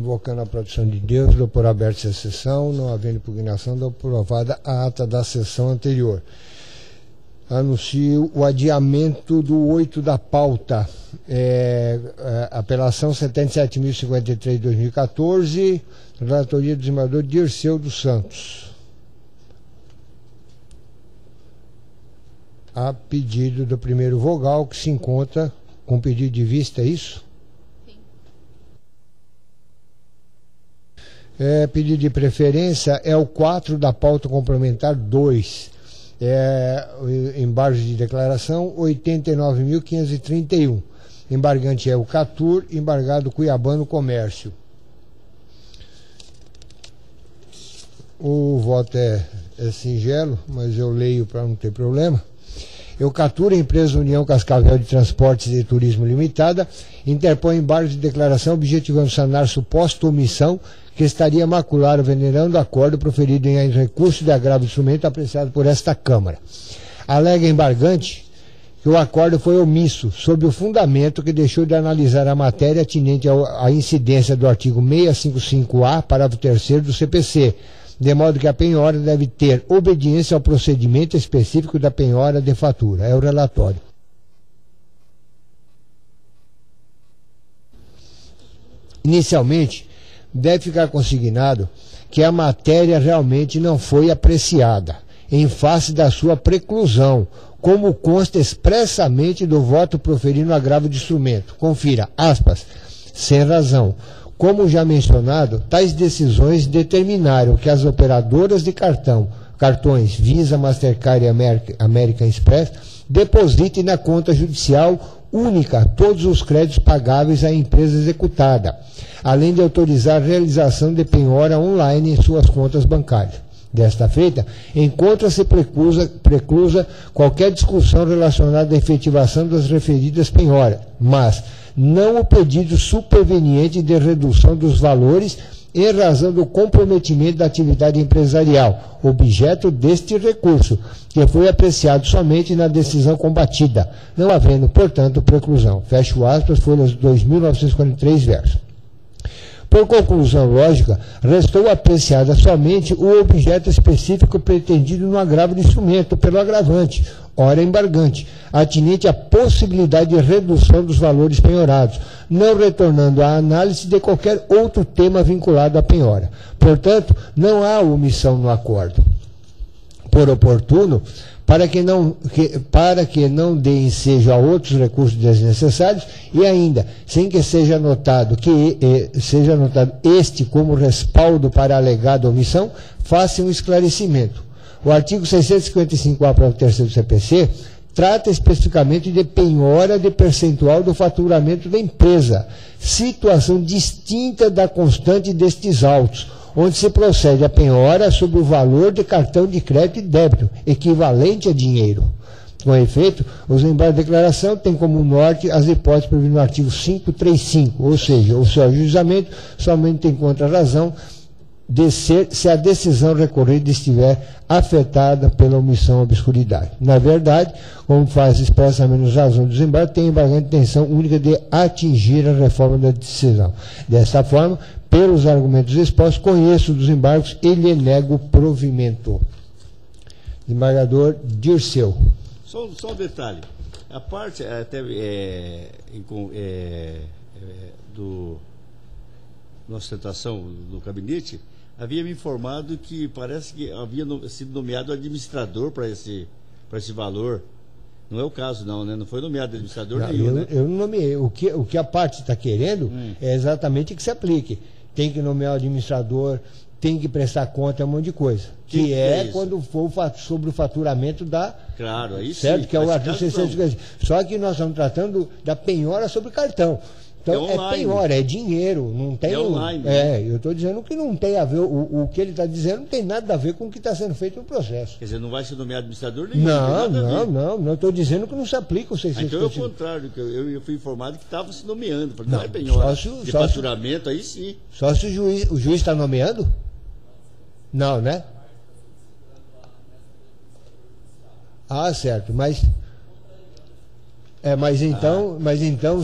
Invocando a proteção de Deus, dou por aberta essa sessão, não havendo impugnação, dou por aprovada a ata da sessão anterior. Anuncio o adiamento do 8 da pauta, apelação 77.053 de 2014, relatoria do desembargador Dirceu dos Santos. A pedido do primeiro vogal, que se encontra com pedido de vista, é isso? Pedido de preferência é o 4 da pauta complementar 2. Embargos de declaração 89.531. Embargante é o Catur, embargado Cuiabano Comércio. O voto é singelo, mas eu leio para não ter problema. Eu Catura, empresa União Cascavel de Transportes e Turismo Limitada, interpõe embargo de declaração objetivando sanar suposta omissão que estaria macular o venerando acordo proferido em recurso de agravo de instrumento apreciado por esta Câmara. Alega embargante que o acordo foi omisso, sob o fundamento que deixou de analisar a matéria atinente à incidência do artigo 655-A, parágrafo 3º do CPC, de modo que a penhora deve ter obediência ao procedimento específico da penhora de fatura. É o relatório. Inicialmente, deve ficar consignado que a matéria realmente não foi apreciada, em face da sua preclusão, como consta expressamente do voto proferido no agravo de instrumento. Confira, aspas, sem razão. Como já mencionado, tais decisões determinaram que as operadoras de cartões Visa, Mastercard e American Express depositem na conta judicial única todos os créditos pagáveis à empresa executada, além de autorizar a realização de penhora online em suas contas bancárias. Desta feita, encontra-se preclusa qualquer discussão relacionada à efetivação das referidas penhoras, mas não o pedido superveniente de redução dos valores em razão do comprometimento da atividade empresarial, objeto deste recurso, que foi apreciado somente na decisão combatida, não havendo, portanto, preclusão. Fecho aspas, folhas 2.943 versos. Por conclusão lógica, restou apreciada somente o objeto específico pretendido no agravo de instrumento pelo agravante, ora embargante, atinente à possibilidade de redução dos valores penhorados, não retornando à análise de qualquer outro tema vinculado à penhora. Portanto, não há omissão no acordo. Por oportuno, para que não dê ensejo a outros recursos desnecessários e ainda, sem que seja notado este como respaldo para a alegada omissão, faça um esclarecimento. O artigo 655-A, parágrafo 3º do CPC, trata especificamente de penhora de percentual do faturamento da empresa, situação distinta da constante destes autos, onde se procede a penhora sobre o valor de cartão de crédito e débito, equivalente a dinheiro. Com efeito, os embargos de declaração têm como norte as hipóteses previstas no artigo 535, ou seja, o seu ajuizamento somente tem contra-razão de ser se a decisão recorrida estiver afetada pela omissão ou obscuridade. Na verdade, como faz expressamente nos razões dos embargos, tem embargante intenção única de atingir a reforma da decisão. Desta forma, pelos argumentos expostos, conheço dos embargos e lhe nego provimento. Desembargador Dirceu. Só um detalhe. A parte até na ostentação do gabinete, havia me informado que parece que havia sido nomeado administrador para esse valor. Não é o caso, não, né? Não foi nomeado administrador nenhum, né? Eu não nomeei. O que a parte está querendo é exatamente que se aplique. Tem que nomear o administrador, tem que prestar conta, é um monte de coisa. Que é quando for sobre o faturamento da... Claro, aí certo? Sim. Que é o artigo 650. Só que nós estamos tratando da penhora sobre cartão. Então, é penhora, é dinheiro, não tem... É online. Eu estou dizendo que não tem a ver, o que ele está dizendo não tem nada a ver com o que está sendo feito no processo. Quer dizer, não vai ser nomeado administrador nenhum? Não estou dizendo que não se aplica o 650. Então é o contrário, que eu fui informado que estava se nomeando, não é penhora de faturamento, aí sim. Só se o juiz está nomeando? Não, né? Ah, certo, mas... Mas então,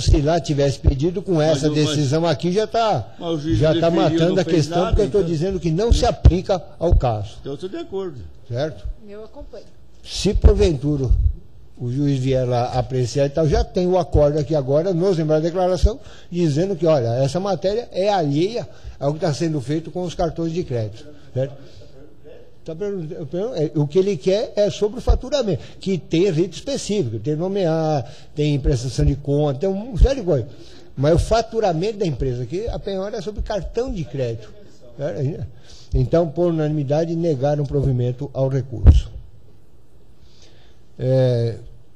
se lá tivesse pedido, com essa decisão aqui, já está matando a questão, porque eu estou dizendo que não se aplica ao caso. Então, eu estou de acordo. Certo? Eu acompanho. Se porventura o juiz vier lá apreciar e tal, já tem o acordo aqui agora, nos lembrar da declaração, dizendo que, olha, essa matéria é alheia ao que está sendo feito com os cartões de crédito. Certo? O que ele quer é sobre o faturamento, que tem rito específico, tem nomear, tem prestação de conta, tem um sério de coisa. Mas o faturamento da empresa aqui, a penhora é sobre cartão de crédito. Então, por unanimidade, negaram provimento ao recurso.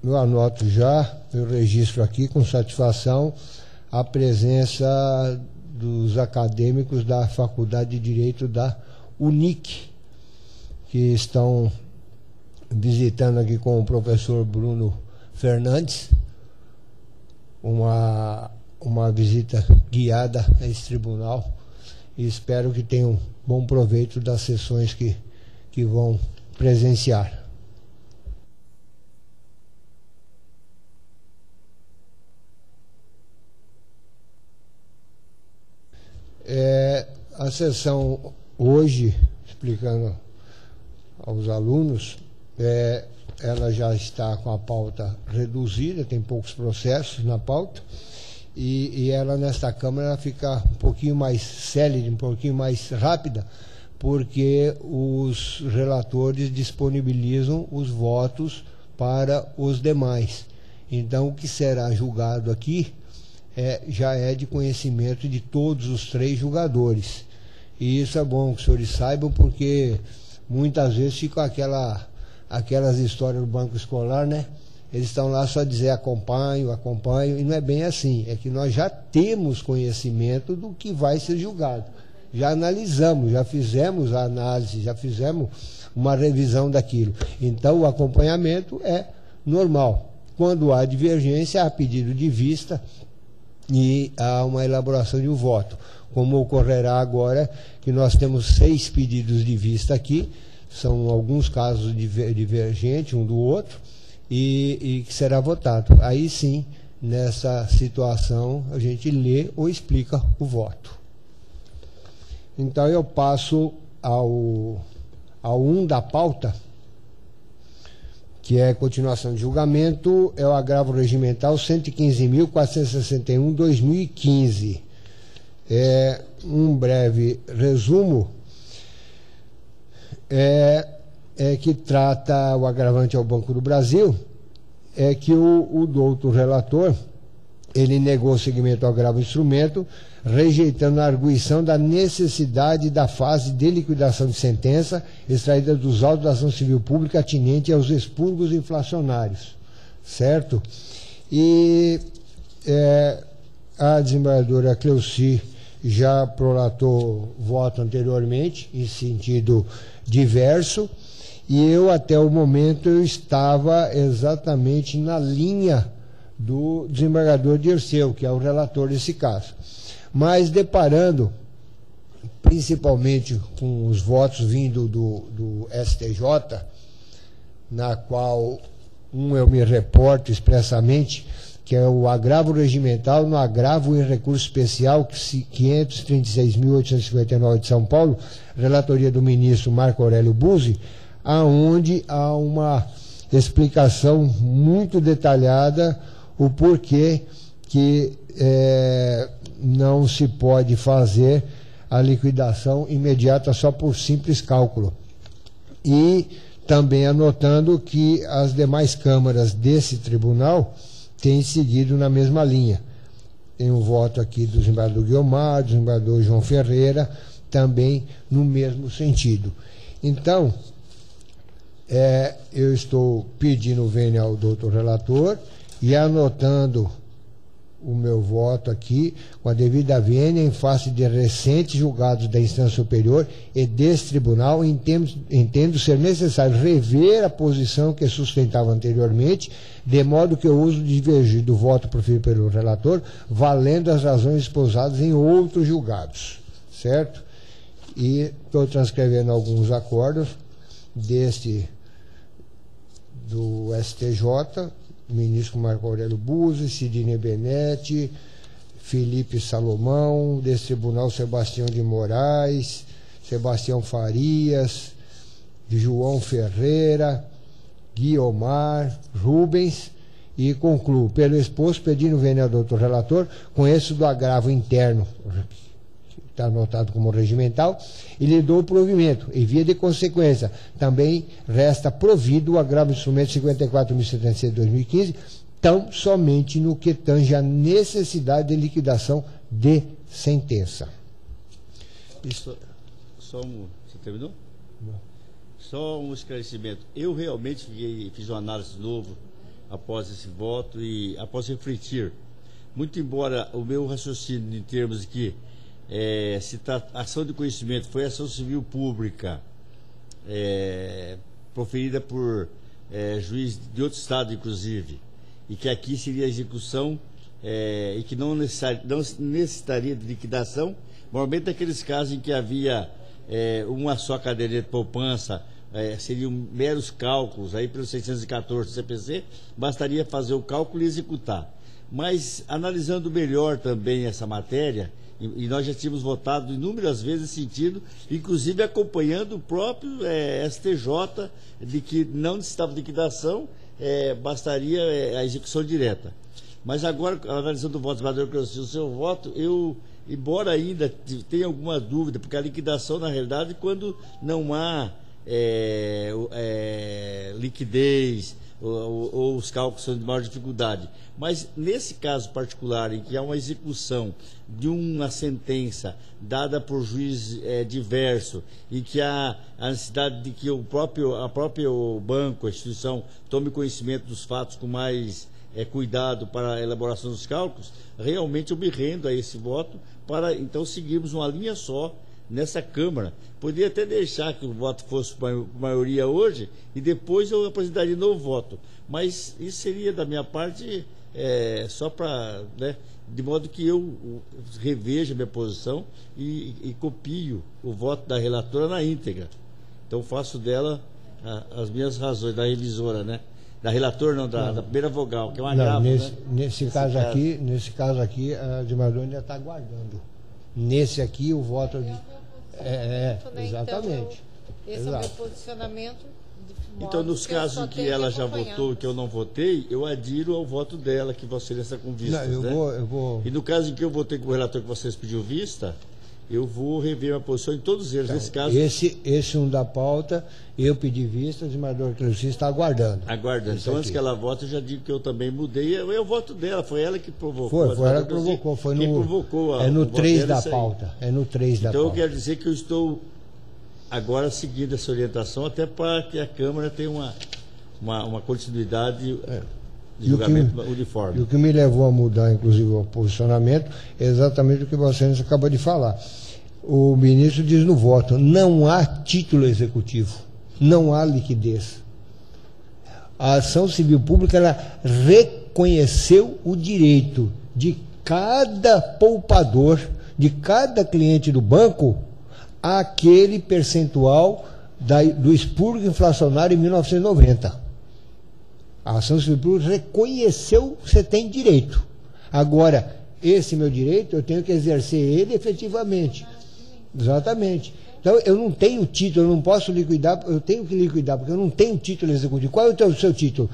Eu anoto já, eu registro aqui com satisfação a presença dos acadêmicos da Faculdade de Direito da UNIC, que estão visitando aqui com o professor Bruno Fernandes, uma visita guiada a esse tribunal, e espero que tenham bom proveito das sessões que vão presenciar. A sessão hoje, explicando aos alunos, ela já está com a pauta reduzida, tem poucos processos na pauta, e ela nesta Câmara ela fica um pouquinho mais célere, um pouquinho mais rápida, porque os relatores disponibilizam os votos para os demais. Então, o que será julgado aqui já é de conhecimento de todos os 3 julgadores. E isso é bom que os senhores saibam, porque muitas vezes ficam aquelas histórias do banco escolar, né? Eles estão lá só dizer acompanho, e não é bem assim. É que nós já temos conhecimento do que vai ser julgado. Já analisamos, já fizemos a análise, já fizemos uma revisão daquilo. Então, o acompanhamento é normal. Quando há divergência, há pedido de vista e há uma elaboração de um voto. Como ocorrerá agora, que nós temos 6 pedidos de vista aqui, são alguns casos divergentes um do outro, e que será votado. Aí sim, nessa situação, a gente lê ou explica o voto. Então eu passo ao 1 da pauta, que é continuação de julgamento, é o agravo regimental 115.461/2015. Um breve resumo que trata o agravante ao Banco do Brasil, é que o doutor relator, ele negou o seguimento ao agravo instrumento, rejeitando a arguição da necessidade da fase de liquidação de sentença extraída dos autos da ação civil pública atinente aos expurgos inflacionários, certo? E a desembargadora Cleuci já prolatou voto anteriormente, em sentido diverso, e eu até o momento eu estava exatamente na linha do desembargador Dirceu, que é o relator desse caso. Mas deparando principalmente com os votos vindo do STJ, na qual eu me reporto expressamente, que é o agravo regimental no agravo em recurso especial 536.859 de São Paulo, relatoria do ministro Marco Aurélio Buzzi, aonde há uma explicação muito detalhada o porquê que não se pode fazer a liquidação imediata só por simples cálculo. E também anotando que as demais câmaras desse tribunal têm seguido na mesma linha. Tem um voto aqui do desembargador Guiomar, do desembargador João Ferreira, também no mesmo sentido. Então, eu estou pedindo vênia ao doutor relator e anotando o meu voto aqui, com a devida vênia, em face de recentes julgados da instância superior e desse tribunal, entendo ser necessário rever a posição que sustentava anteriormente, de modo que eu uso divergir do voto proferido pelo relator, valendo as razões esposadas em outros julgados, certo? E estou transcrevendo alguns acordos do STJ, o ministro Marco Aurélio Buzzi, Sidney Benetti, Felipe Salomão, desse tribunal Sebastião de Moraes, Sebastião Farias, João Ferreira, Guiomar, Rubens, e concluo, pelo exposto, pedindo vênia ao doutor relator, conheço do agravo interno, está anotado como regimental, e lhe dou o provimento, e via de consequência, também resta provido o agravo instrumento 54.076 de 2015, tão somente no que tange a necessidade de liquidação de sentença. Isso, você terminou? Não. Só um esclarecimento. Eu realmente fiz uma análise novo após esse voto e após refletir. Muito embora o meu raciocínio em termos de que se ação de conhecimento foi ação civil pública proferida por juiz de outro estado, inclusive, e que aqui seria execução e que não necessitaria de liquidação, normalmente naqueles casos em que havia uma só caderneta de poupança, seriam meros cálculos, aí pelo 614 do CPC, bastaria fazer o cálculo e executar. Mas, analisando melhor também essa matéria, e nós já tínhamos votado inúmeras vezes nesse sentido, inclusive acompanhando o próprio STJ, de que não necessitava de liquidação, bastaria a execução direta. Mas agora, analisando o voto do vereador Cleocir, o seu voto, eu, embora ainda tenha alguma dúvida, porque a liquidação, na realidade, quando não há liquidez, ou os cálculos são de maior dificuldade. Mas nesse caso particular, em que há uma execução de uma sentença dada por juiz diverso e que há a necessidade de que a próprio banco, a instituição, tome conhecimento dos fatos com mais cuidado para a elaboração dos cálculos, realmente eu me rendo a esse voto para então seguirmos uma linha só nessa Câmara. Poderia até deixar que o voto fosse por maioria hoje e depois eu apresentaria novo voto, mas isso seria da minha parte só para, de modo que eu reveja minha posição e copio o voto da relatora na íntegra. Então faço dela as minhas razões, da revisora, da relatora, não, da primeira vogal, que é um agravo. Nesse caso aqui, a desembargadora ainda está aguardando. Nesse aqui, o voto... exatamente. Então, esse é o meu posicionamento. Então, nos casos em que ela já votou e que eu não votei, eu adiro ao voto dela, que você nessa com vistas. Eu vou... E no caso em que eu votei com o relator que vocês pediu vista, eu vou rever minha posição em todos eles. Nesse caso... Esse um da pauta, eu pedi vista, o desembargador Cleocir está aguardando. Aguardando. Então, antes que ela vote, eu já digo que eu também mudei. Eu voto dela, foi ela que provocou. Foi ela que provocou. Foi quem provocou no 3 da pauta. É no 3 da pauta. Então, eu quero dizer que eu estou agora seguindo essa orientação, até para que a Câmara tenha uma continuidade de julgamento uniforme. E o que me levou a mudar, inclusive, o posicionamento, é exatamente o que você acabou de falar. O ministro diz no voto, não há título executivo, não há liquidez. A ação civil pública, ela reconheceu o direito de cada poupador, de cada cliente do banco, aquele percentual do expurgo inflacionário em 1990. A ação civil pública reconheceu que você tem direito. Agora, esse meu direito, eu tenho que exercer ele efetivamente. Exatamente. Então, eu não tenho título, eu não posso liquidar, eu tenho que liquidar, porque eu não tenho título executivo. Qual é o seu título?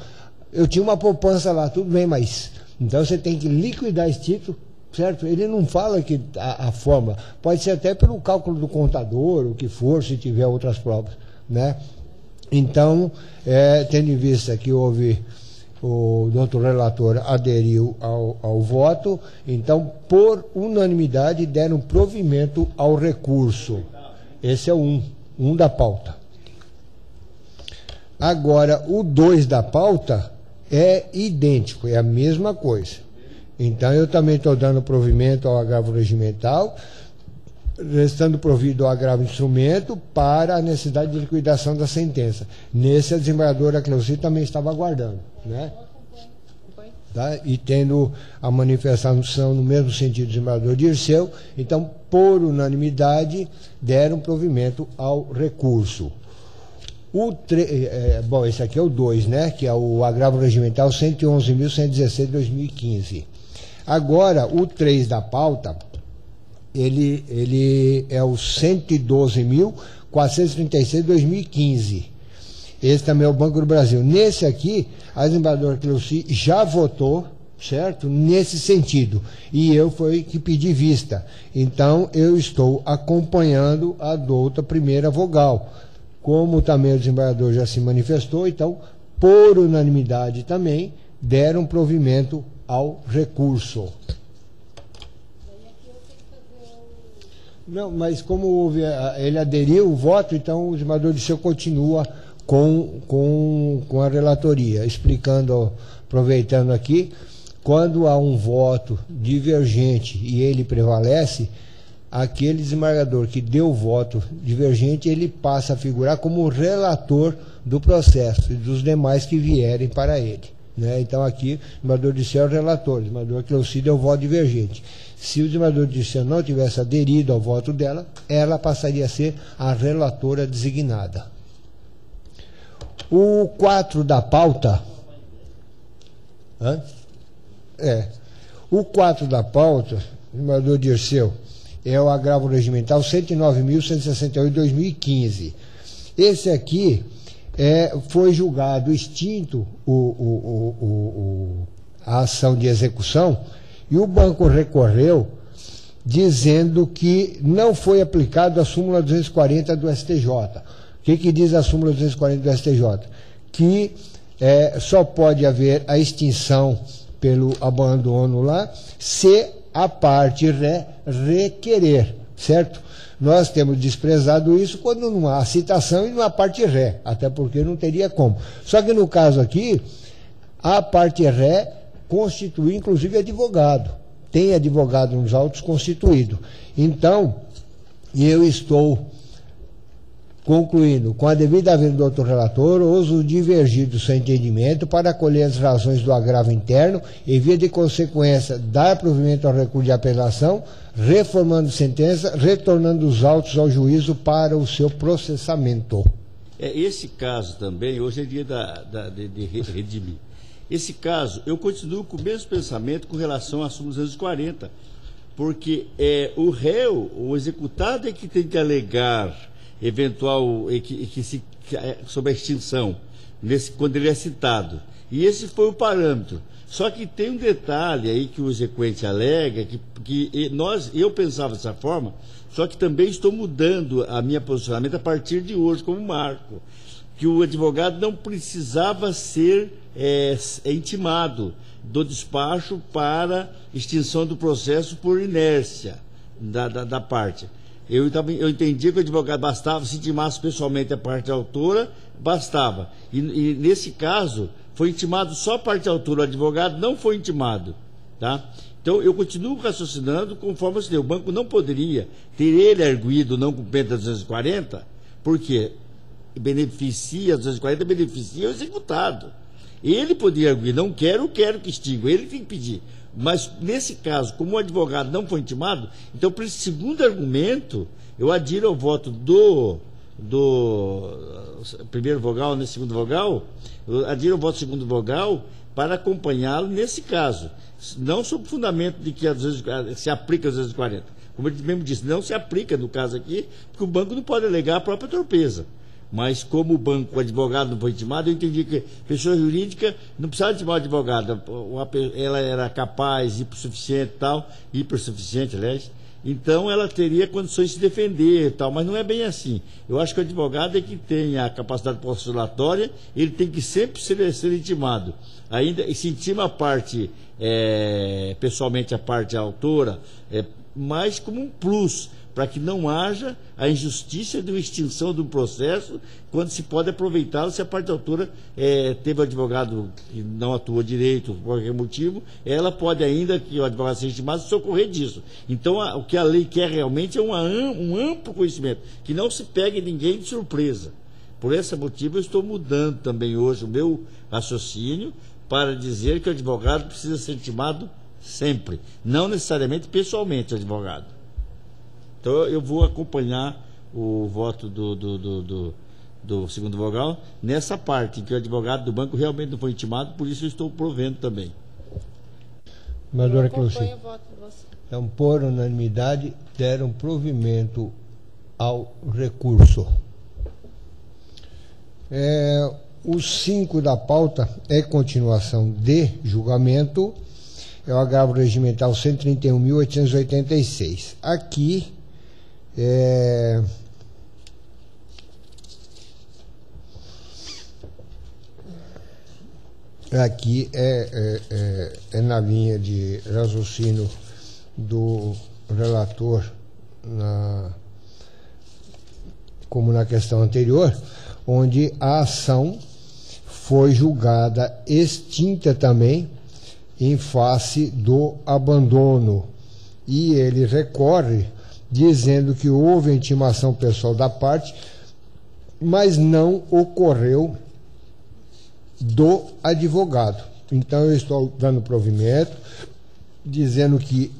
Eu tinha uma poupança lá, tudo bem, mas... Então, você tem que liquidar esse título, certo? Ele não fala que a forma, pode ser até pelo cálculo do contador, o que for, se tiver outras provas, Então, tendo em vista que o doutor relator aderiu ao voto, então, por unanimidade, deram provimento ao recurso. Esse é um da pauta. Agora, o 2 da pauta é idêntico, é a mesma coisa. Então, eu também estou dando provimento ao agravo regimental, restando provido ao agravo instrumento para a necessidade de liquidação da sentença. Nesse, a desembargadora Cleocir também estava aguardando, Tá? E tendo a manifestação no mesmo sentido do desembargador Dirceu, então, por unanimidade, deram provimento ao recurso. Bom, esse aqui é o 2, né? Que é o agravo regimental 111.116 de 2015. Agora, o 3 da pauta, ele é o 112.436 de 2015. Esse também é o Banco do Brasil. Nesse aqui, a desembargadora Cleuci já votou, certo? Nesse sentido. E eu fui que pedi vista. Então, eu estou acompanhando a douta primeira vogal. Como também o desembargador já se manifestou, então, por unanimidade também, deram provimento ao recurso. Não, mas como ele aderiu o voto, então o desembargador Dirceu continua com a relatoria, explicando, aproveitando aqui, quando há um voto divergente e ele prevalece, aquele desembargador que deu o voto divergente, ele passa a figurar como relator do processo e dos demais que vierem para ele, né? Então aqui o desembargador Dirceu é o relator, o desembargador Cleuci deu o voto divergente. Se o desembargador Dirceu não tivesse aderido ao voto dela, ela passaria a ser a relatora designada. O 4 da pauta... O 4 da pauta, desembargador Dirceu, é o agravo regimental 109.168 de 2015. Esse aqui foi julgado extinto a ação de execução e o banco recorreu dizendo que não foi aplicado a súmula 240 do STJ. O que diz a súmula 240 do STJ? Que só pode haver a extinção pelo abandono lá se a parte requerer, certo? Nós temos desprezado isso quando não há citação e não há parte ré, até porque não teria como. Só que no caso aqui, a parte ré constitui inclusive advogado. Tem advogado nos autos constituído. Então, eu estou concluindo, com a devida avenida do outro relator, ouso divergir do seu entendimento para acolher as razões do agravo interno e, via de consequência, dar provimento ao recurso de apelação, reformando sentença, retornando os autos ao juízo para o seu processamento. Esse caso também, hoje é dia de redimir. Esse caso, eu continuo com o mesmo pensamento com relação à súmula 240, porque o réu, o executado é que tem que alegar eventual sobre a extinção, quando ele é citado. E esse foi o parâmetro. Só que tem um detalhe aí que o exequente alega, eu pensava dessa forma, só que também estou mudando a minha posicionamento a partir de hoje, como marco, que o advogado não precisava ser intimado do despacho para extinção do processo por inércia da parte. Eu entendi que o advogado bastava, se intimasse pessoalmente a parte autora, bastava. E nesse caso, foi intimado só a parte autora, o advogado não foi intimado. Tá? Então, eu continuo raciocinando conforme eu deu. O banco não poderia ter ele arguído não cumprindo a 240, porque a 240 beneficia o executado. Ele poderia arguir, não quero que extinga, ele tem que pedir. Mas, nesse caso, como o advogado não foi intimado, então, por esse segundo argumento, eu adiro ao voto do primeiro vogal, nesse segundo vogal, eu adiro ao voto do segundo vogal para acompanhá-lo nesse caso. Não sob o fundamento de que se aplica às 240. Como ele mesmo disse, não se aplica no caso aqui, porque o banco não pode alegar a própria torpeza. Mas como o advogado não foi intimado, eu entendi que a pessoa jurídica não precisava intimar o advogado. Ela era capaz, hipersuficiente, aliás. Então ela teria condições de se defender e tal, mas não é bem assim. Eu acho que o advogado é que tem a capacidade postulatória, ele tem que sempre ser intimado. Ainda, e se intima a parte, pessoalmente a parte autora, mais como um plus, para que não haja a injustiça de uma extinção de um processo, quando se pode aproveitá-lo se a parte autora teve um advogado que não atuou direito, por qualquer motivo, ela pode ainda, que o advogado seja estimado, socorrer disso. Então, o que a lei quer realmente é um amplo conhecimento, que não se pegue ninguém de surpresa. Por esse motivo, eu estou mudando também hoje o meu raciocínio para dizer que o advogado precisa ser intimado sempre, não necessariamente pessoalmente o advogado. Então eu vou acompanhar o voto do do segundo vogal, nessa parte em que o advogado do banco realmente não foi intimado, por isso eu estou provendo também. Senadora Eu Cleuci. acompanho o voto de você. Então, por unanimidade, deram provimento ao recurso. O 5 da pauta é continuação de julgamento, é o agravo regimental 131.886. Aqui é na linha de raciocínio do relator, como na questão anterior, onde a ação foi julgada extinta também em face do abandono. E ele recorre dizendo que houve intimação pessoal da parte, mas não ocorreu do advogado. Então eu estou dando provimento, dizendo que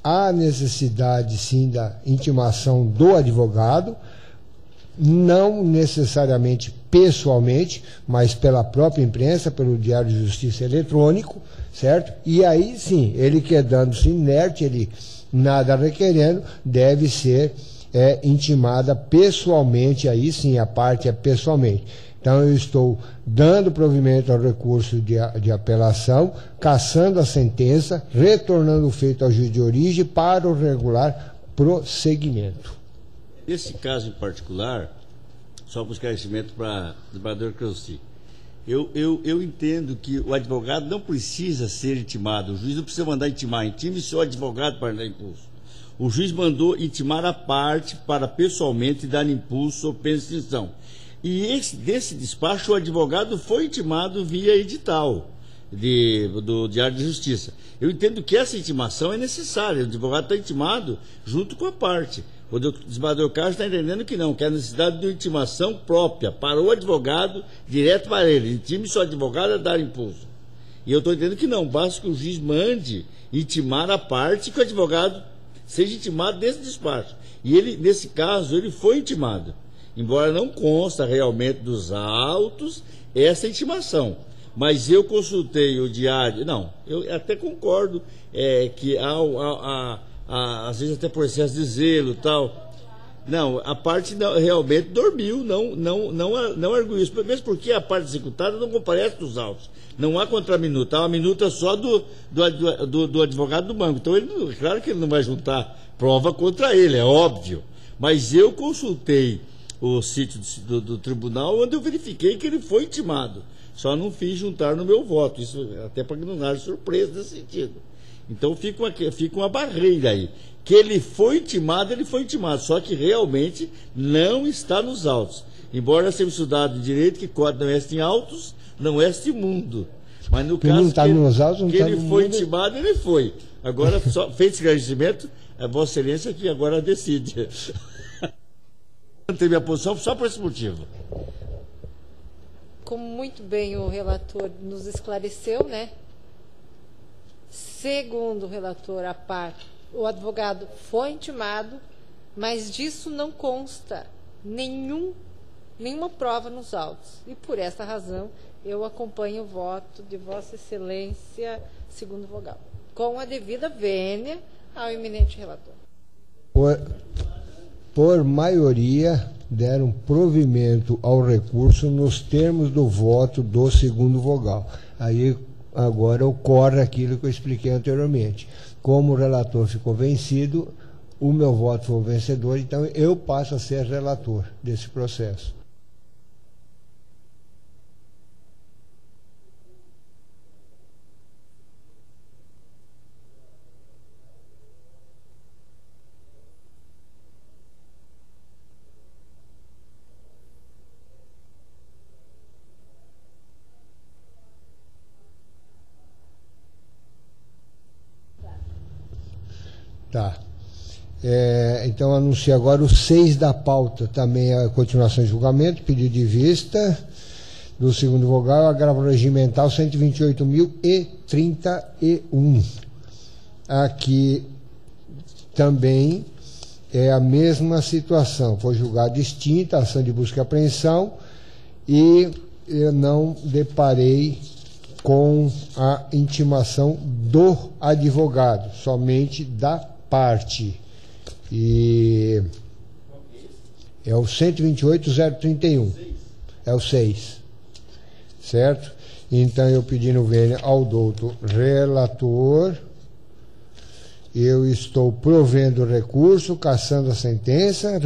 há necessidade sim da intimação do advogado, não necessariamente pessoalmente, mas pela própria imprensa, pelo Diário de Justiça eletrônico, certo? E aí sim, ele quedando-se inerte, ele nada requerendo, deve ser intimada pessoalmente, aí sim a parte é pessoalmente. Então eu estou dando provimento ao recurso de apelação, cassando a sentença, retornando o feito ao juiz de origem para o regular prosseguimento. Nesse caso em particular, só para esclarecimento para o desembargador Cleuci, eu entendo que o advogado não precisa ser intimado, o juiz não precisa mandar intimar, intime seu advogado para dar impulso. O juiz mandou intimar a parte para pessoalmente dar impulso ou pena de extinção. E desse despacho o advogado foi intimado via edital do Diário de Justiça. Eu entendo que essa intimação é necessária, o advogado está intimado junto com a parte. O desembargador Carlos está entendendo que não, que há necessidade de uma intimação própria para o advogado, direto para ele. Intime seu advogado a dar impulso. E eu estou entendendo que não, basta que o juiz mande intimar a parte, que o advogado seja intimado desse despacho. E ele, nesse caso, ele foi intimado. Embora não consta realmente dos autos essa intimação. Mas eu consultei o diário. Não, eu até concordo que há às vezes até processo de zelo e tal. Não, a parte realmente dormiu, não arguiu isso. Mesmo porque a parte executada não comparece dos autos. Não há contraminuta, há uma minuta só do advogado do banco. Então, claro que ele não vai juntar prova contra ele, é óbvio. Mas eu consultei o sítio do tribunal, onde eu verifiquei que ele foi intimado. Só não fiz juntar no meu voto, isso até para que não haja surpresa nesse sentido. Então fica uma barreira aí. Que ele foi intimado, só que realmente não está nos autos. Embora seja estudado de direito que código não est em autos, não est imundo. Mas no caso não tá nos autos, não que tá ele no foi mundo. Intimado, ele foi. Agora, só feito esse esclarecimento, é Vossa Excelência que agora decide. Manter minha posição só por esse motivo. Como muito bem o relator nos esclareceu, né? Segundo o relator, o advogado foi intimado, mas disso não consta nenhuma prova nos autos. E por essa razão, eu acompanho o voto de Vossa Excelência, segundo vogal, com a devida vênia ao eminente relator. Por maioria, deram provimento ao recurso nos termos do voto do segundo vogal. Aí, agora, ocorre aquilo que eu expliquei anteriormente. Como o relator ficou vencido, o meu voto foi o vencedor, então eu passo a ser relator desse processo. Tá. Então anuncio agora o 6 da pauta, também a continuação de julgamento, pedido de vista do segundo vogal, agravo regimental 128.031. Aqui também é a mesma situação, foi julgada extinta, ação de busca e apreensão, e eu não deparei com a intimação do advogado, somente da parte. E é o 128.031. É o 6. Certo? Então eu pedi no vênia ao doutor relator, eu estou provendo o recurso, cassando a sentença,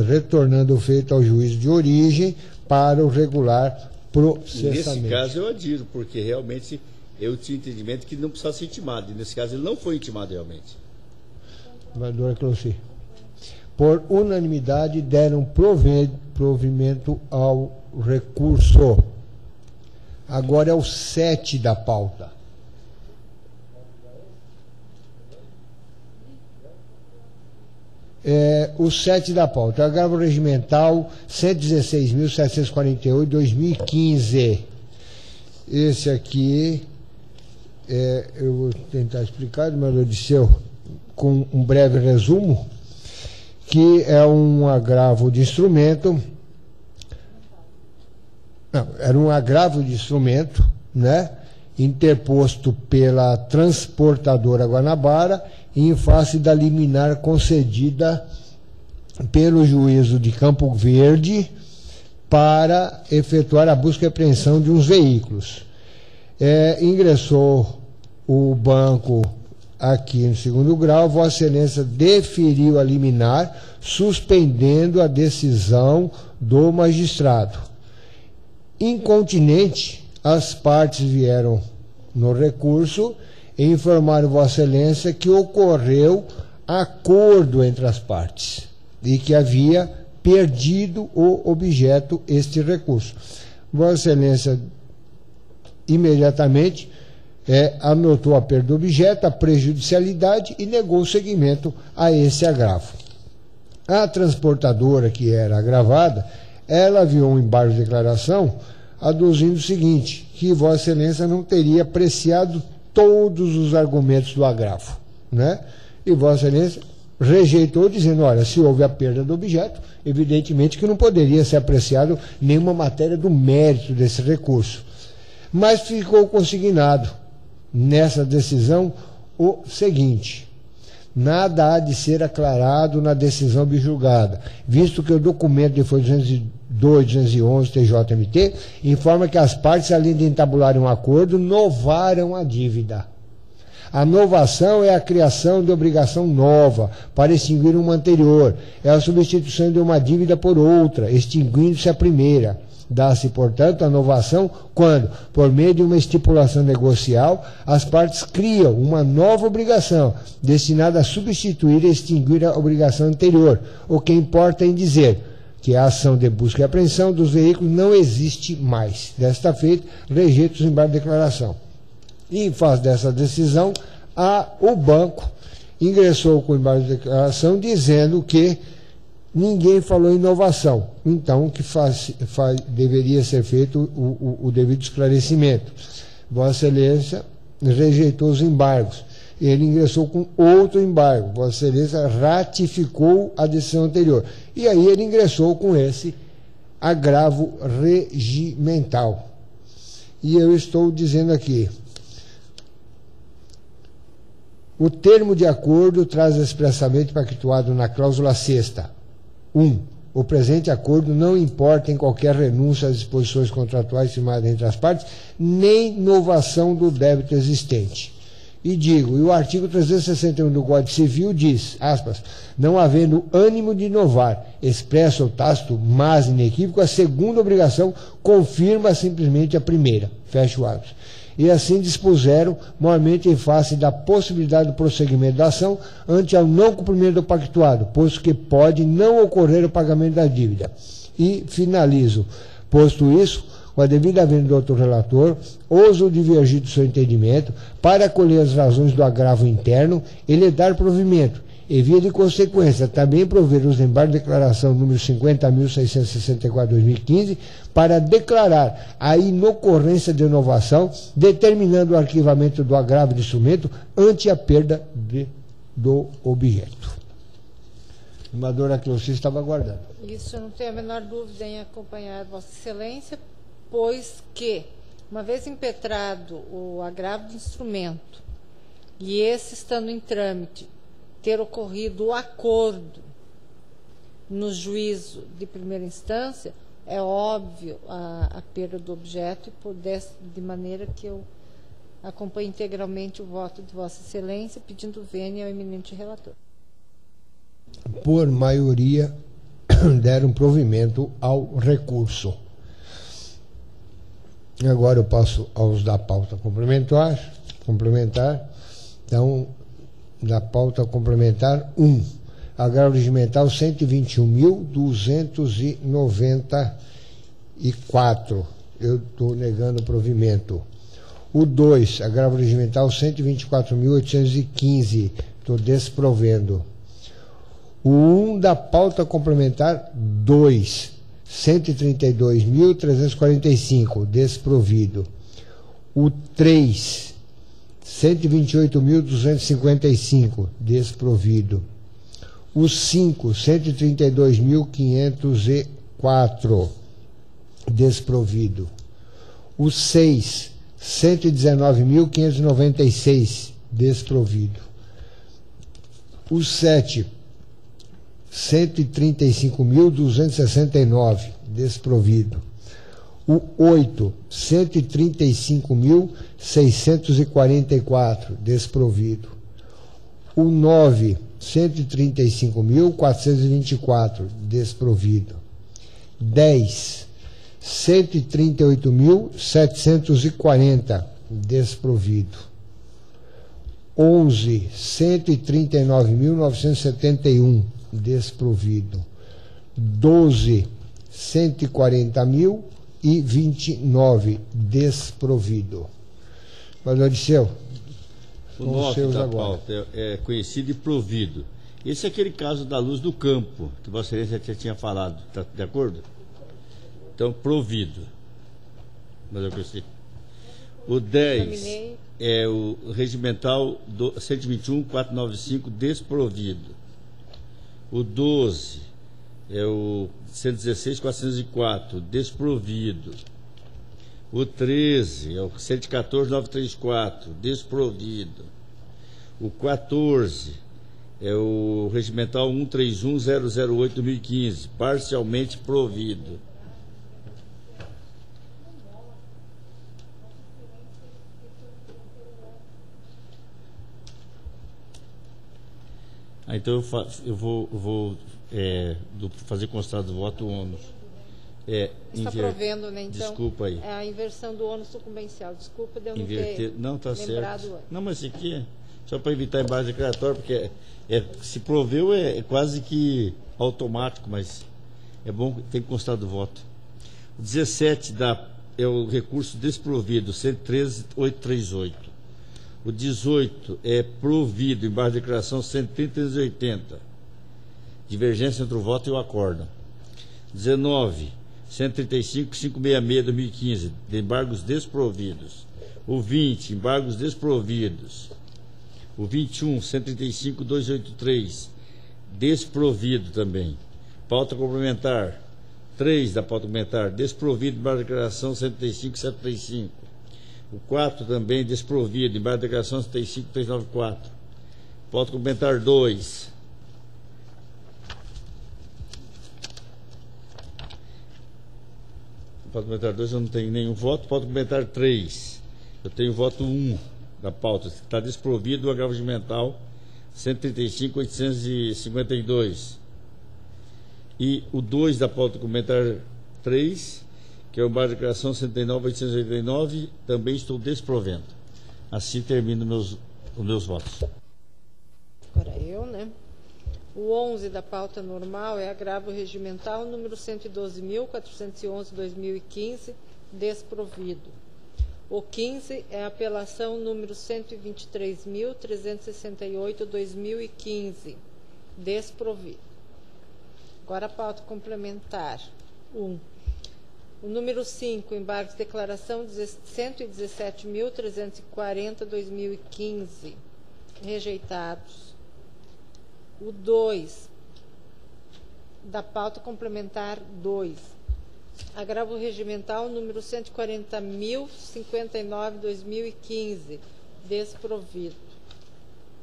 retornando o feito ao juízo de origem para o regular processamento. Nesse caso eu adiro, porque realmente eu tinha entendimento que não precisava ser intimado, e nesse caso ele não foi intimado realmente. Vereadora Clossi. Por unanimidade deram provimento ao recurso. Agora é o 7 da pauta. O 7 da pauta, agravo regimental 116.748/2015. Esse aqui, eu vou tentar explicar, mas eu disse com um breve resumo, que é um agravo de instrumento. Não, era um agravo de instrumento, né, interposto pela transportadora Guanabara em face da liminar concedida pelo juízo de Campo Verde para efetuar a busca e apreensão de uns veículos. Ingressou o banco aqui no segundo grau, Vossa Excelência deferiu a liminar, suspendendo a decisão do magistrado. Incontinente, as partes vieram no recurso e informaram Vossa Excelência que ocorreu acordo entre as partes e que havia perdido o objeto este recurso. Vossa Excelência imediatamente anotou a perda do objeto, a prejudicialidade e negou o seguimento a esse agravo. A transportadora que era agravada, ela aviou um embargo de declaração aduzindo o seguinte, que Vossa Excelência não teria apreciado todos os argumentos do agravo, né? E Vossa Excelência rejeitou, dizendo, olha, se houve a perda do objeto, evidentemente que não poderia ser apreciado nenhuma matéria do mérito desse recurso. Mas ficou consignado nessa decisão o seguinte: nada há de ser aclarado na decisão objulgada, visto que o documento de folha 202/211 TJMT informa que as partes, além de entabularem um acordo, novaram a dívida. A novação é a criação de obrigação nova para extinguir uma anterior, é a substituição de uma dívida por outra, extinguindo-se a primeira. Dá-se, portanto, a novação quando, por meio de uma estipulação negocial, as partes criam uma nova obrigação destinada a substituir e extinguir a obrigação anterior. O que importa em dizer que a ação de busca e apreensão dos veículos não existe mais. Desta feita, rejeita os embargos de declaração. E, em face dessa decisão, o banco ingressou com o embargo de declaração dizendo que ninguém falou em inovação. Então, que deveria ser feito o devido esclarecimento. Vossa Excelência rejeitou os embargos. Ele ingressou com outro embargo. Vossa Excelência ratificou a decisão anterior. E aí ele ingressou com esse agravo regimental. E eu estou dizendo aqui, o termo de acordo traz expressamente pactuado na cláusula 6ª. 1. O presente acordo não importa em qualquer renúncia às disposições contratuais firmadas entre as partes, nem novação do débito existente. E digo, e o artigo 361 do Código Civil diz, aspas, não havendo ânimo de inovar, expresso ou tácito, mas inequívoco, a segunda obrigação confirma simplesmente a primeira. Fecha aspas. E assim dispuseram, moralmente em face da possibilidade do prosseguimento da ação ante ao não cumprimento do pactuado, posto que pode não ocorrer o pagamento da dívida. E finalizo, posto isso, com a devida vênia do doutor relator, ouso divergir do seu entendimento para acolher as razões do agravo interno e lhe dar provimento, e via de consequência também prover os embargos de declaração número 50.664/2015 para declarar a inocorrência de inovação, determinando o arquivamento do agravo de instrumento ante a perda do objeto. Senadora Cleuci estava aguardando. Isso eu não tenho a menor dúvida em acompanhar Vossa Excelência, pois que, uma vez impetrado o agravo de instrumento, e esse estando em trâmite, ter ocorrido o acordo no juízo de primeira instância, é óbvio a perda do objeto, de maneira que eu acompanho integralmente o voto de Vossa Excelência, pedindo vênia ao eminente relator. Por maioria, deram provimento ao recurso. Agora eu passo aos da pauta complementar. Então, da pauta complementar 1. Agravo regimental 121.294. Eu estou negando o provimento. O 2, agravo regimental 124.815. Estou desprovendo. O 1 da pauta complementar 2, 132.345, desprovido. O 3, 128.255, desprovido. O 5, 132.504, desprovido. O 6, 119.596, desprovido. O 7, 135.269, desprovido. O 8, 135.644, desprovido. O 9, 135.424, desprovido. 10, 138.740, desprovido. 11, 139.971, desprovido. 12, 140.029, desprovido. Valeu, Odisseu. O 9 da pauta é conhecido e provido. Esse é aquele caso da luz do campo, que Vossa Excelência já tinha falado, tá de acordo? Então, provido. Mas eu conheci. O 10 é o regimental 121.495, desprovido. O 12 é o 116.404, desprovido. O 13 é o 114.934, desprovido. O 14 é o regimental 131.008/2015, parcialmente provido. Então eu vou fazer constar do voto o ônus. Está provendo, né? Então, desculpa aí. É a inversão do ônus sucumbencial. Desculpa de eu não ter não, tá lembrado certo. Antes. Não, mas isso aqui é só para evitar embate declaratório, porque se proveu é quase que automático, mas é bom, tem que constar do voto. O 17 é o recurso desprovido, 113.838. O 18 é provido, embaixo da declaração 130.380. Divergência entre o voto e o acórdão. 19, 135.566/2015, de embargos desprovidos. O 20, embargos desprovidos. O 21, 135.283, desprovido também. Pauta complementar. 3 da pauta complementar, desprovido, embaixo da declaração 135.735. O 4 também desprovido, embaixo da declaração 135.394. Pauta complementar 2. Pauta complementar 2 eu não tenho nenhum voto. Pauta complementar 3. Eu tenho voto 1 da pauta. Está desprovido o agravo regimental 135.852. E o 2 da pauta complementar 3, que é o embaixo da declaração 109.889, também estou desprovendo. Assim termino os meus votos. Agora eu, né? O 11 da pauta normal é agravo regimental número 112.411/2015, desprovido. O 15 é apelação número 123.368/2015, desprovido. Agora a pauta complementar 1. O número 5, embargos de declaração 117.340/2015, rejeitados. O 2, da pauta complementar 2. Agravo regimental número 140.059/2015, desprovido.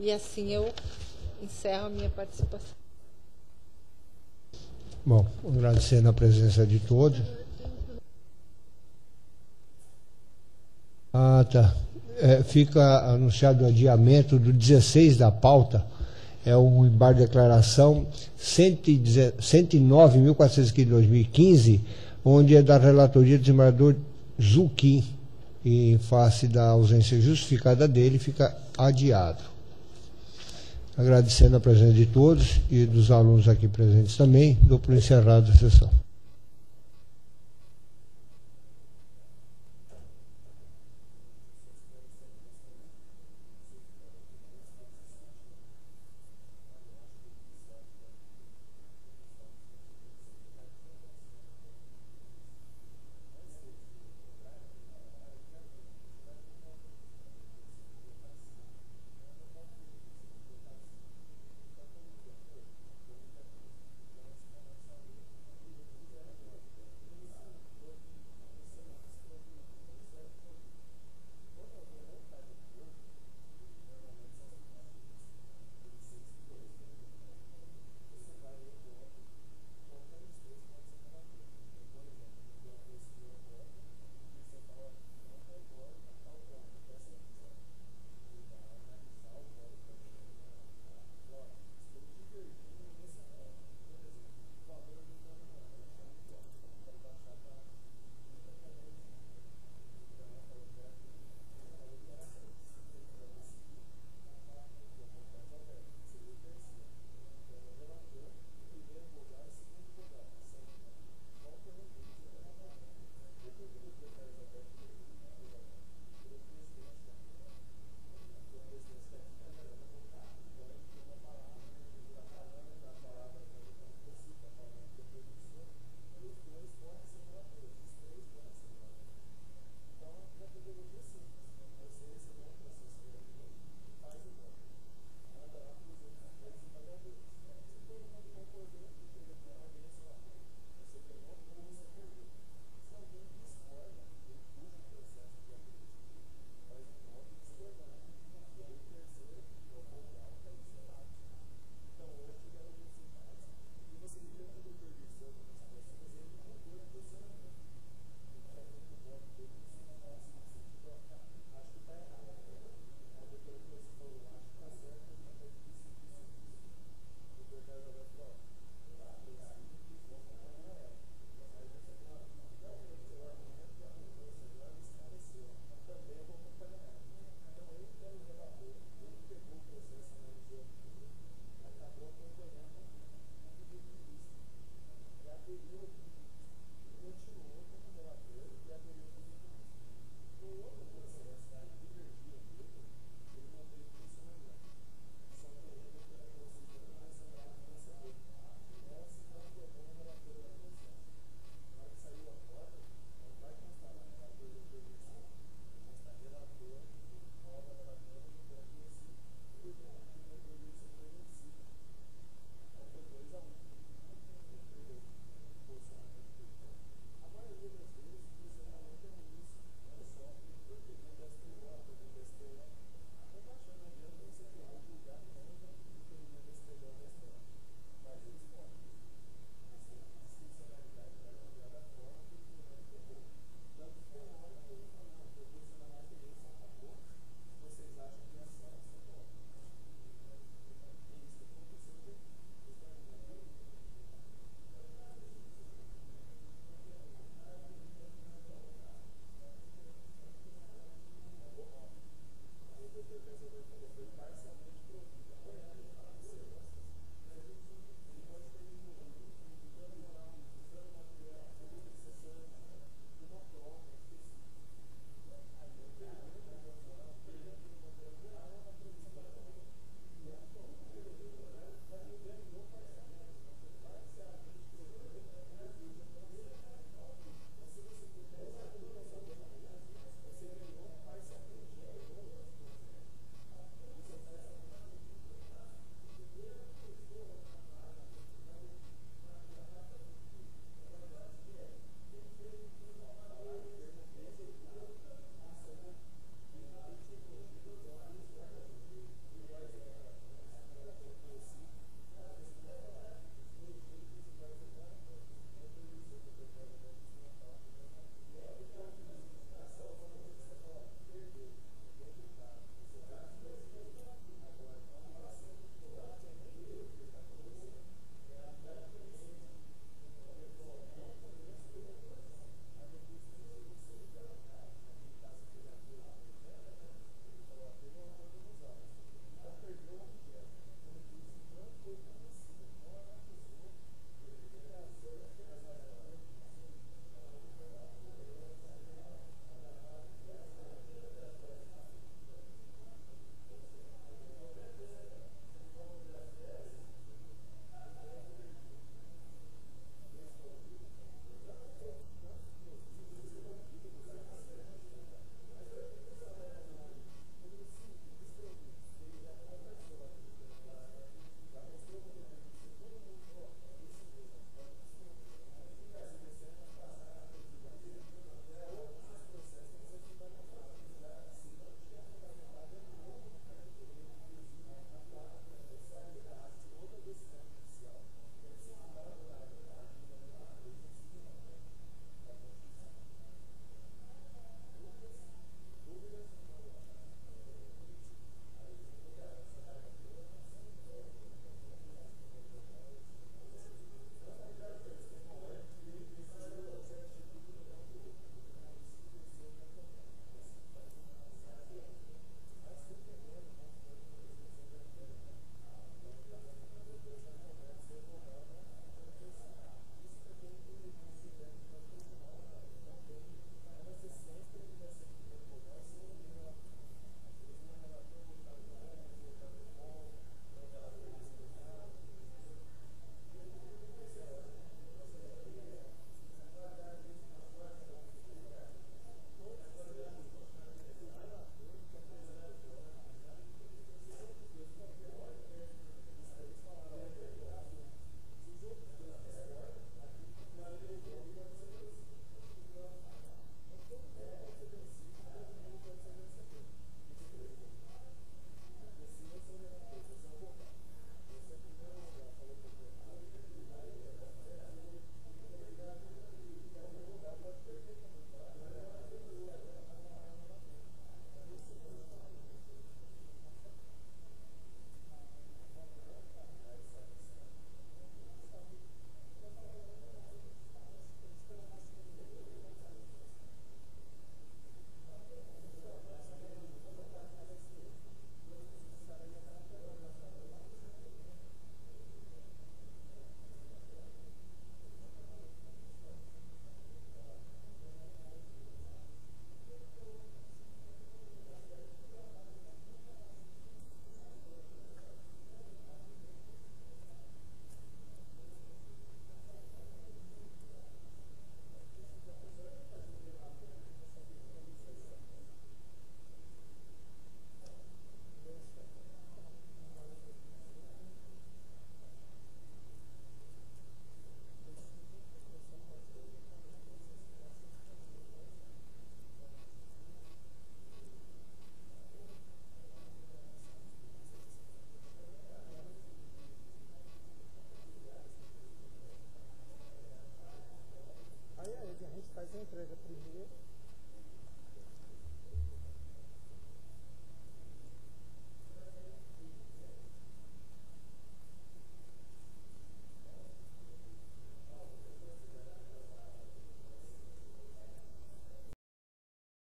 E assim eu encerro a minha participação. Bom, agradecendo a presença de todos. Tá. Fica anunciado o adiamento do 16 da pauta, é um embargo de declaração 109.415 de 2015, onde é da relatoria do desembargador Zucchim, e em face da ausência justificada dele, fica adiado. Agradecendo a presença de todos e dos alunos aqui presentes também, dou por encerrada a sessão.